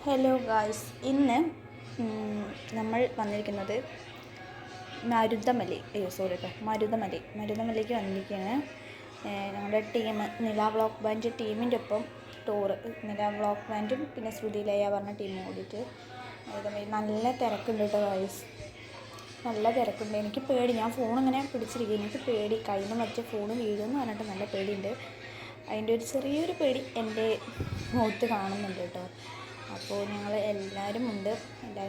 Hello guys, ഇന്ന് നമ്മൾ വന്നിരിക്കുന്നത് മരുതമലയ്ക്ക് വന്നിരിക്കുകയാണ്. ഞങ്ങളുടെ ടീം നില വ്ളോഗ് ബാൻഡ് ടീമിൻ്റെ ഒപ്പം ടൂറ്. നില വ്ളോഗ് ബാൻഡും പിന്നെ ശ്രുതിലയ പറഞ്ഞ ടീമും കൂടിയിട്ട് നല്ല തിരക്കുണ്ട് കേട്ടോ ഗായ്സ്, നല്ല തിരക്കുണ്ട്. എനിക്ക് പേടി, ഞാൻ ഫോണിങ്ങനെ പിടിച്ചിരിക്കും, എനിക്ക് പേടി, കയ്യിൽ നിന്ന് മറ്റേ ഫോൺ വീഴുമെന്ന് പറഞ്ഞിട്ട് നല്ല പേടിയുണ്ട്. അതിൻ്റെ ഒരു ചെറിയൊരു പേടി എൻ്റെ മുഖത്ത് കാണുന്നുണ്ട് കേട്ടോ. അപ്പോൾ ഞങ്ങൾ എല്ലാവരും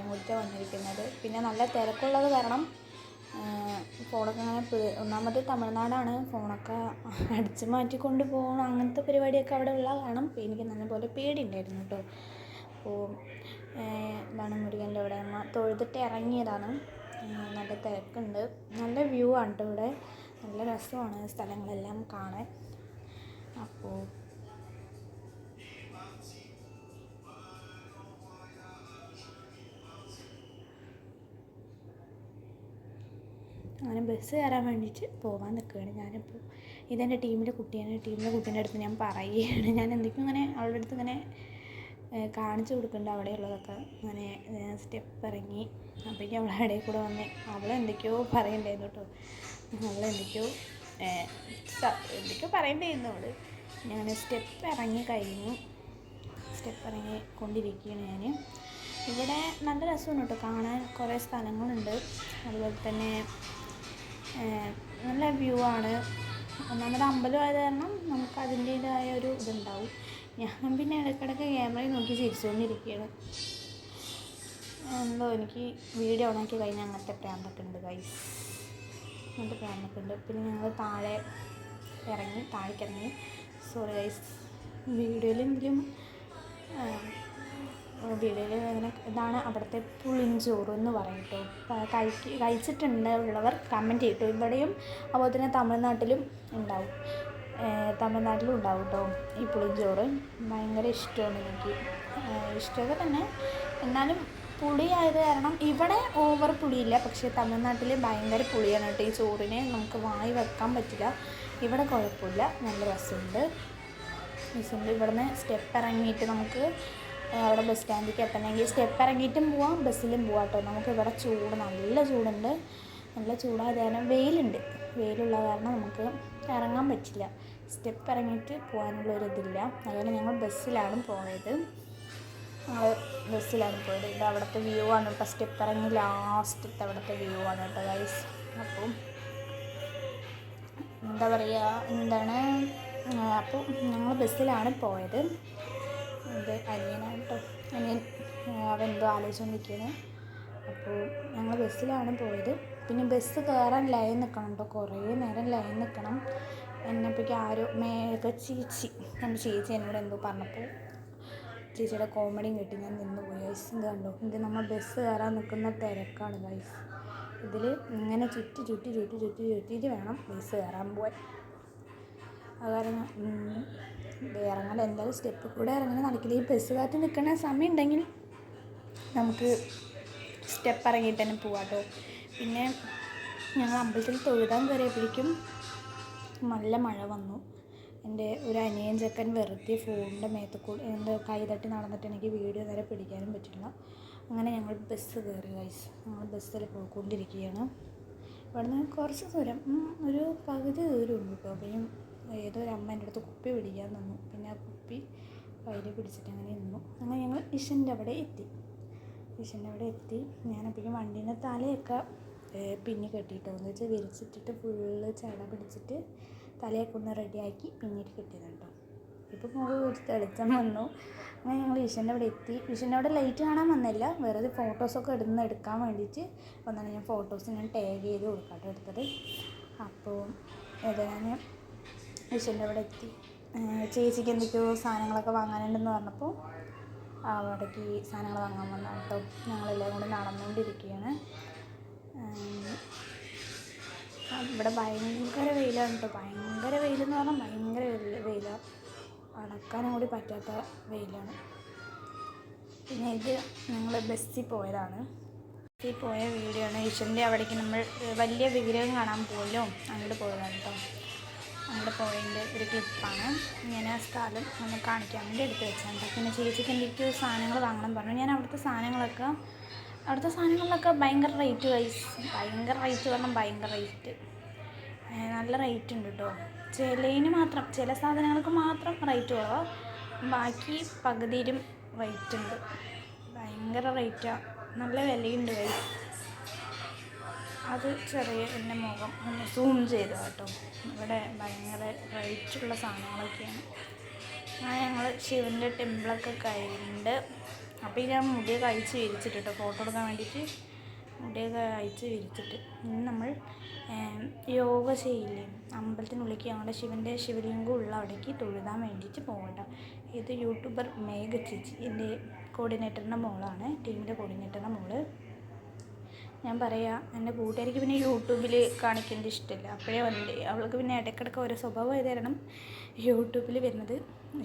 കൂടിയിട്ട് വന്നിരിക്കുന്നത്. പിന്നെ നല്ല തിരക്കുള്ളത് കാരണം ഫോണൊക്കെ അങ്ങനെ ഒന്നാമത് തമിഴ്നാടാണ്, ഫോണൊക്കെ അടിച്ച് മാറ്റിക്കൊണ്ട് പോകണം, അങ്ങനത്തെ പരിപാടിയൊക്കെ അവിടെ ഉള്ള കാരണം എനിക്ക് നല്ലപോലെ പേടിയുണ്ടായിരുന്നു കേട്ടോ. അപ്പോൾ എന്താണ് മുരുകൻ്റെ അവിടെ അമ്മ തൊഴുതിട്ട് ഇറങ്ങിയതാണ്. നല്ല തിരക്കുണ്ട്, നല്ല വ്യൂ ആണ് കേട്ടോ ഇവിടെ, നല്ല രസമാണ് സ്ഥലങ്ങളെല്ലാം കാണാൻ. അപ്പോൾ അങ്ങനെ ബസ് കയറാൻ വേണ്ടിയിട്ട് പോകാൻ നിൽക്കുകയാണ് ഞാനിപ്പോൾ. ഇതെൻ്റെ ടീമിൻ്റെ കുട്ടീൻ്റെ അടുത്ത് ഞാൻ പറയുകയാണ്. ഞാൻ എന്തൊക്കെയും ഇങ്ങനെ അവളുടെ അടുത്ത് ഇങ്ങനെ കാണിച്ചു കൊടുക്കുന്നുണ്ട് അവിടെയുള്ളതൊക്കെ. അങ്ങനെ സ്റ്റെപ്പ് ഇറങ്ങി അപ്പോഴേക്കും അവളെ ഇടയിൽ കൂടെ വന്ന് അവളെന്തൊക്കെയോ പറയണ്ടായിരുന്നു കേട്ടോ. അവളെന്തൊക്കെയോ പറയണ്ടായിരുന്നു അവൾ. ഞാൻ സ്റ്റെപ്പ് ഇറങ്ങി കൊണ്ടിരിക്കുകയാണ് ഞാൻ. ഇവിടെ നല്ല രസമാണ് കേട്ടോ കാണാൻ, കുറേ സ്ഥലങ്ങളുണ്ട്, അതുപോലെ തന്നെ നല്ല വ്യൂ ആണ്. ഒന്നാമത് അമ്പലമായത് കാരണം നമുക്ക് അതിൻ്റേതായ ഒരു ഇതുണ്ടാവും. ഞാൻ പിന്നെ ഇടയ്ക്കിടയ്ക്ക് ക്യാമറയിൽ നോക്കി ചിരിച്ചുകൊണ്ടിരിക്കുകയാണ്. എന്തോ എനിക്ക് വീഡിയോ ഓണാക്കി കഴിഞ്ഞാൽ അങ്ങനത്തെ പ്രാന്തൊക്കെ ഉണ്ട് ഗൈസ്, അങ്ങനത്തെ പ്രാന്തൊക്കെ ഉണ്ട്. പിന്നെ ഞങ്ങൾ താഴേക്ക് ഇറങ്ങി. സോറി ഗൈസ്, വീഡിയോയിൽ അങ്ങനെ ഇതാണ് അവിടുത്തെ പുളിഞ്ചോറ് എന്ന് പറയും കേട്ടോ. കഴിച്ചിട്ടുണ്ട് ഉള്ളവർ കമൻറ്റ് ചെയ്തിട്ടോ. ഇവിടെയും അതുപോലെ തന്നെ തമിഴ്നാട്ടിലും ഉണ്ടാവും കേട്ടോ ഈ പുളിഞ്ചോറ്. ഭയങ്കര ഇഷ്ടമാണ് എനിക്ക്, ഇഷ്ടമൊക്കെ തന്നെ. എന്നാലും പുളിയായത് കാരണം ഇവിടെ ഓവർ പുളിയില്ല, പക്ഷേ തമിഴ്നാട്ടിൽ ഭയങ്കര പുളിയാണ് കേട്ടോ ഈ ചോറിന്, നമുക്ക് വായി വെക്കാൻ പറ്റില്ല. ഇവിടെ കുഴപ്പമില്ല, നല്ല രസമുണ്ട്. ഇവിടുന്ന് സ്റ്റെപ്പ് ഇറങ്ങിയിട്ട് നമുക്ക് അവിടെ ബസ് സ്റ്റാൻഡിലേക്ക് എത്തണമെങ്കിൽ സ്റ്റെപ്പ് ഇറങ്ങിയിട്ടും പോവാം, ബസ്സിലും പോവാം കേട്ടോ. നമുക്ക് ഇവിടെ നല്ല ചൂടുണ്ട്, നല്ല ചൂടായത് കാരണം വെയിലുള്ള കാരണം നമുക്ക് ഇറങ്ങാൻ പറ്റില്ല, സ്റ്റെപ്പ് ഇറങ്ങിയിട്ട് പോകാനുള്ളൊരിതില്ല. അതുകൊണ്ട് ഞങ്ങൾ ബസ്സിലാണ് പോയത്. ഇത് അവിടുത്തെ വ്യൂ ആണ് കേട്ടോ, സ്റ്റെപ്പ് ഇറങ്ങി ലാസ്റ്റത്തെ അവിടുത്തെ വ്യൂ ആണ് കേട്ടോ ഗൈസ്. അപ്പം എന്താ പറയുക, അപ്പോൾ ഞങ്ങൾ ബസ്സിലാണ് പോയത്. ഇത് അനിയനാണ് കേട്ടോ, അവനെന്തോ ആലോചിച്ചുകൊണ്ടിരിക്കുകയാണ്. അപ്പോൾ ഞങ്ങൾ ബസ്സിലാണ് പോയത്. പിന്നെ ബസ് കയറാൻ ലൈൻ നിൽക്കണം കേട്ടോ, കുറേ നേരം ലൈൻ നിൽക്കണം. എന്നെപ്പോഴേക്കും ആരോ എൻ്റെ ചേച്ചി എന്നോട് എന്തോ പറഞ്ഞപ്പോൾ ചേച്ചിയുടെ കോമഡിയും കേട്ട് ഞാൻ നിന്ന് പോയി ഗൈസ്. ഇത് കണ്ടോ, ഇത് നമ്മൾ ബസ് കയറാൻ നിൽക്കുന്ന തിരക്കാണ് ഗൈസ്. ഇതിൽ ഇങ്ങനെ ചുറ്റിയിട്ട് വേണം ബസ് കയറാൻ പോകാൻ. അത് കാരണം ഇറങ്ങാൻ എന്തായാലും സ്റ്റെപ്പ് കൂടെ ഇറങ്ങാൻ നടക്കില്ല. ഈ ബസ് കാറ്റ് നിൽക്കുന്ന സമയം ഉണ്ടെങ്കിൽ നമുക്ക് സ്റ്റെപ്പ് ഇറങ്ങിയിട്ട് തന്നെ പോകാം കേട്ടോ. പിന്നെ ഞങ്ങൾ അമ്പലത്തിൽ തൊഴുതാൻ കയറിയപ്പോഴേക്കും നല്ല മഴ വന്നു. എൻ്റെ ഒരു അനിയൻ ചെക്കൻ വെറുതെ ഫോണിൻ്റെ മേത്തക്കൂടെ എൻ്റെ കൈ തട്ടി നടന്നിട്ട് എനിക്ക് വീഡിയോ നേരെ പിടിക്കാനും പറ്റില്ല. അങ്ങനെ ഞങ്ങൾ ബസ് കയറി ഗൈസ്. ഞങ്ങൾ ബസ്സിൽ പോയിക്കൊണ്ടിരിക്കുകയാണ്. ഇവിടുന്ന് കുറച്ച് ദൂരം, ഒരു പകുതി ദൂരമുണ്ട് കേട്ടോ. പിന്നെ ഏതോ ഒരു അമ്മ എൻ്റെ അടുത്ത് കുപ്പി പിടിക്കാൻ തന്നു. പിന്നെ ആ കുപ്പി കയ്യിൽ പിടിച്ചിട്ട് അങ്ങനെ നിന്നു. അങ്ങനെ ഞങ്ങൾ ഇഷൻ്റെ അവിടെ എത്തി. ഞാനപ്പോഴും വണ്ടീൻ്റെ തലയൊക്കെ പിന്നി കെട്ടിയിട്ടോ, എന്ന് വെച്ചാൽ വിരിച്ചിട്ടിട്ട് ഫുള്ള് ചട പിടിച്ചിട്ട് തലയൊക്കെ ഒന്ന് റെഡിയാക്കി പിന്നീട് കെട്ടിയതാണ് കേട്ടോ. ഇപ്പോൾ മുഖം തെളിച്ചം വന്നു. അങ്ങനെ ഞങ്ങൾ ഇഷൻ്റെ അവിടെ എത്തി. ഇഷൻ്റെ അവിടെ ലൈറ്റ് കാണാൻ വന്നില്ല, വെറുതെ ഫോട്ടോസൊക്കെ എടുക്കാൻ വേണ്ടിയിട്ട് വന്നാണ്. ഞാൻ ഫോട്ടോസ് ടാഗ് ചെയ്ത് കൊടുക്കാട്ടോ എടുത്തത്. അപ്പോൾ ഞാൻ ഇഷൻ്റെ അവിടെ എത്തി. ചേച്ചിക്ക് എന്തൊക്കെയോ സാധനങ്ങളൊക്കെ വാങ്ങാനുണ്ടെന്ന് പറഞ്ഞപ്പോൾ അവിടേക്ക് സാധനങ്ങൾ വാങ്ങാൻ വന്നതാണ് കേട്ടോ. ഞങ്ങളെല്ലാം കൂടി നടന്നുകൊണ്ടിരിക്കുകയാണ്. ഇവിടെ ഭയങ്കര വെയിലാണ് കേട്ടോ, ഭയങ്കര വെയിലെന്ന് പറഞ്ഞാൽ ഭയങ്കര വെയിലാണ്, അടക്കാനും കൂടി പറ്റാത്ത വെയിലാണ്. പിന്നെ ഇത് ഞങ്ങൾ ബസ്സിൽ പോയതാണ്, ബസ്സിൽ പോയ വീഡിയോ ആണ്. ഈശ്വരൻ്റെ അവിടേക്ക് നമ്മൾ വലിയ വിഗ്രഹം കാണാൻ പോലും അങ്ങോട്ട് പോയതാണ് കേട്ടോ. അവിടെ പോയതിൻ്റെ ഒരു ക്ലിപ്പാണ്. ഇങ്ങനെ സ്ഥലം ഒന്ന് കാണിക്കാൻ വേണ്ടി എടുത്ത് വെച്ചിട്ടുണ്ട്. പിന്നെ ചേച്ചിക്ക് എനിക്ക് സാധനങ്ങൾ വാങ്ങണം പറഞ്ഞു. ഞാൻ അവിടുത്തെ സാധനങ്ങളിലൊക്കെ ഭയങ്കര റേറ്റ് ഭയങ്കര റേറ്റ് പറഞ്ഞാൽ ഭയങ്കര റേറ്റ്, നല്ല റേറ്റ് ഉണ്ട് കേട്ടോ. ചില സാധനങ്ങൾക്ക് മാത്രം റേറ്റ് കുറവാണ്, ബാക്കി പകുതിയിലും റേറ്റ് ഉണ്ട്. ഭയങ്കര റേറ്റാണ്, നല്ല വിലയുണ്ട് ഗൈസ്. അത് ചെറിയ എൻ്റെ മുഖം ഒന്ന് സൂം ചെയ്തു കേട്ടോ. ഇവിടെ ഭയങ്കര റേറ്റുള്ള സാധനങ്ങളൊക്കെയാണ്. ഞങ്ങൾ ശിവൻ്റെ ടെമ്പിളൊക്കെ കയറിയിട്ടുണ്ട്. അപ്പോൾ ഞാൻ മുടിയൊക്കെ അഴിച്ച് വിരിച്ചിട്ട് കേട്ടോ, ഫോട്ടോ എടുക്കാൻ വേണ്ടിയിട്ട് മുടിയൊക്കെ അഴിച്ച് വിരിച്ചിട്ട് ഇന്ന് നമ്മൾ യോഗ ചെയ്യില്ലേ അമ്പലത്തിനുള്ളിലേക്ക്, ഞങ്ങളുടെ ശിവൻ്റെ ശിവലിംഗം ഉള്ള അവിടേക്ക് തൊഴുതാൻ വേണ്ടിയിട്ട് പോകട്ടോ. ഇത് യൂട്യൂബർ മേഘ ചേച്ചി, എൻ്റെ കോർഡിനേറ്ററിൻ്റെ മോളാണ്, ടീമിൻ്റെ കോർഡിനേറ്ററിൻ്റെ മോള്. ഞാൻ പറയാം, എൻ്റെ കൂട്ടുകാരിക്ക് പിന്നെ യൂട്യൂബിൽ കാണിക്കുന്നത് ഇഷ്ടമില്ല. അപ്പോഴേ വന്നിട്ട് അവൾക്ക് പിന്നെ ഇടയ്ക്കിടയ്ക്ക് ഓരോ സ്വഭാവം ആയത് കാരണം യൂട്യൂബിൽ വരുന്നത്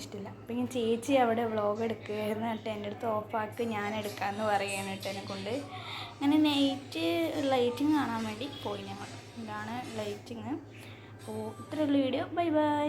ഇഷ്ടമില്ല. അപ്പോൾ ഞാൻ ചേച്ചി അവിടെ വ്ളോഗ് എടുക്കുകയായിരുന്നു കേട്ടോ, എൻ്റെ അടുത്ത് ഓഫാക്ക് ഞാൻ എടുക്കാമെന്ന് പറയുകയാണ് കേട്ടോ എന്നെക്കൊണ്ട്. അങ്ങനെ ലൈറ്റിങ് കാണാൻ വേണ്ടി പോയി ഞങ്ങൾ. ഇതാണ് ലൈറ്റിങ്. അപ്പോൾ ഇത്രയുള്ള വീഡിയോ. Bye bye.